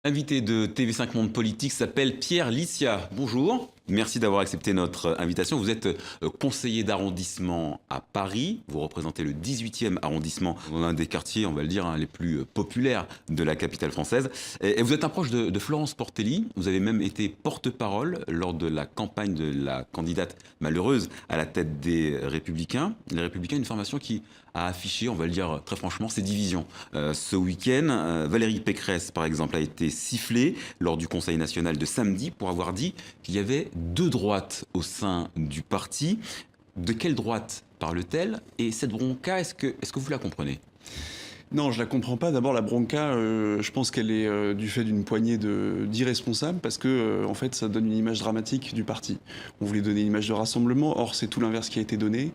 L'invité de TV5 Monde Politique s'appelle Pierre Lissia. Bonjour. Merci d'avoir accepté notre invitation. Vous êtes conseiller d'arrondissement à Paris. Vous représentez le 18e arrondissement, dans l'un des quartiers, on va le dire, les plus populaires de la capitale française. Et vous êtes un proche de Florence Portelli. Vous avez même été porte-parole lors de la campagne de la candidate malheureuse à la tête des Républicains. Les Républicains, une formation qui a affiché, on va le dire très franchement, ses divisions. Ce week-end, Valérie Pécresse, par exemple, a été sifflée lors du Conseil national de samedi pour avoir dit qu'il y avait deux droites au sein du parti. De quelle droite parle-t-elle? Et cette bronca, est-ce que vous la comprenez? Non, je la comprends pas. D'abord, la bronca, je pense qu'elle est du fait d'une poignée d'irresponsables parce que, en fait, ça donne une image dramatique du parti. On voulait donner une image de rassemblement, or c'est tout l'inverse qui a été donné.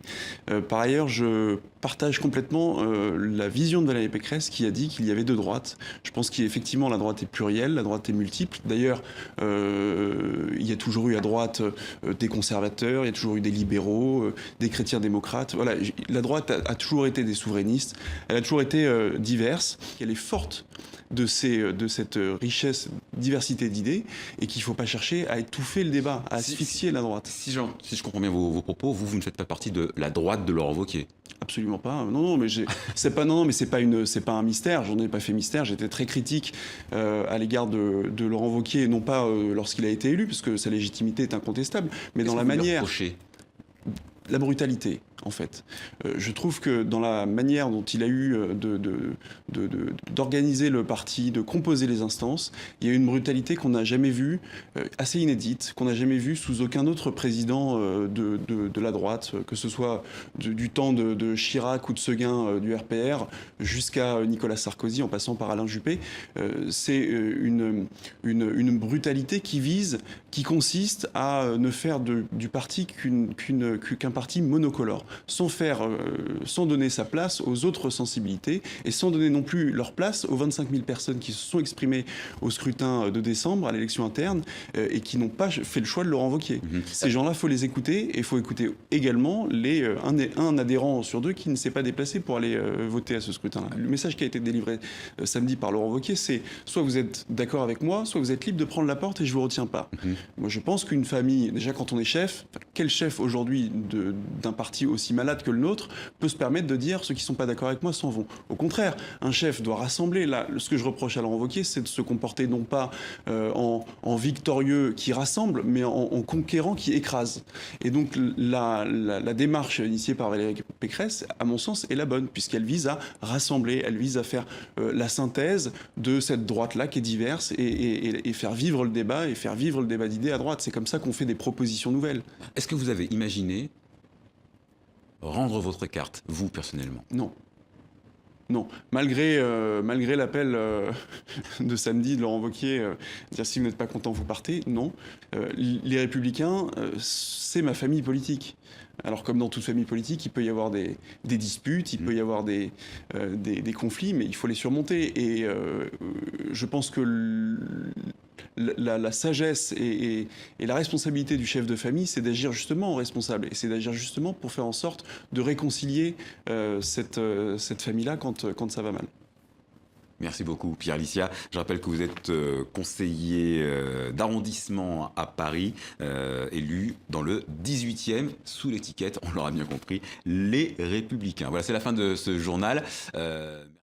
Par ailleurs, je partage complètement la vision de Valérie Pécresse qui a dit qu'il y avait deux droites. Je pense qu'effectivement, la droite est plurielle, la droite est multiple. D'ailleurs, il y a toujours eu à droite des conservateurs, il y a toujours eu des libéraux, des chrétiens démocrates. Voilà, la droite a toujours été des souverainistes. Elle a toujours été diverse, qu'elle est forte de cette richesse, diversité d'idées, et qu'il ne faut pas chercher à étouffer le débat, à asphyxier la droite. Si je comprends bien vos propos, vous ne faites pas partie de la droite de Laurent Wauquiez. Absolument pas. Non, mais c'est pas un mystère. J'en ai pas fait mystère. J'étais très critique à l'égard de Laurent Wauquiez, non pas lorsqu'il a été élu, parce que sa légitimité est incontestable, mais dans la manière. La brutalité, en fait. Je trouve que dans la manière dont il a eu d'organiser le parti, de composer les instances, il y a eu une brutalité qu'on n'a jamais vue, assez inédite, qu'on n'a jamais vue sous aucun autre président de la droite, que ce soit du temps de Chirac ou de Seguin du RPR, jusqu'à Nicolas Sarkozy, en passant par Alain Juppé. C'est une brutalité qui consiste à ne faire du parti qu'un parti monocolore, sans donner sa place aux autres sensibilités et sans donner non plus leur place aux 25 000 personnes qui se sont exprimées au scrutin de décembre, à l'élection interne, et qui n'ont pas fait le choix de Laurent Wauquiez. Ces gens-là, il faut les écouter, et il faut écouter également un adhérent sur deux qui ne s'est pas déplacé pour aller voter à ce scrutin-là. Le message qui a été délivré samedi par Laurent Wauquiez, c'est soit vous êtes d'accord avec moi, soit vous êtes libre de prendre la porte et je vous retiens pas. Moi, je pense qu'une famille, déjà quand on est chef, quel chef aujourd'hui d'un parti aussi malade que le nôtre peut se permettre de dire ceux qui ne sont pas d'accord avec moi s'en vont. Au contraire, un chef doit rassembler. Là, ce que je reproche à Laurent Wauquiez, c'est de se comporter non pas en victorieux qui rassemble, mais en conquérant qui écrase. Et donc la démarche initiée par Valérie Pécresse, à mon sens, est la bonne, puisqu'elle vise à rassembler, elle vise à faire la synthèse de cette droite-là qui est diverse et faire vivre le débat et faire vivre le débat d'idées à droite. C'est comme ça qu'on fait des propositions nouvelles. Est-ce que vous avez imaginé rendre votre carte, vous, personnellement? Non. Non, malgré l'appel de samedi de Laurent Wauquiez, dire si vous n'êtes pas content, vous partez, non. Les Républicains, c'est ma famille politique. Alors comme dans toute famille politique, il peut y avoir des disputes, il peut y avoir des conflits, mais il faut les surmonter. Et je pense que la sagesse et la responsabilité du chef de famille, c'est d'agir justement en responsable. Et c'est d'agir justement pour faire en sorte de réconcilier cette famille-là quand ça va mal. Merci beaucoup, Pierre Lissia. Je rappelle que vous êtes conseiller d'arrondissement à Paris, élu dans le 18e, sous l'étiquette, on l'aura bien compris, Les Républicains. Voilà, c'est la fin de ce journal.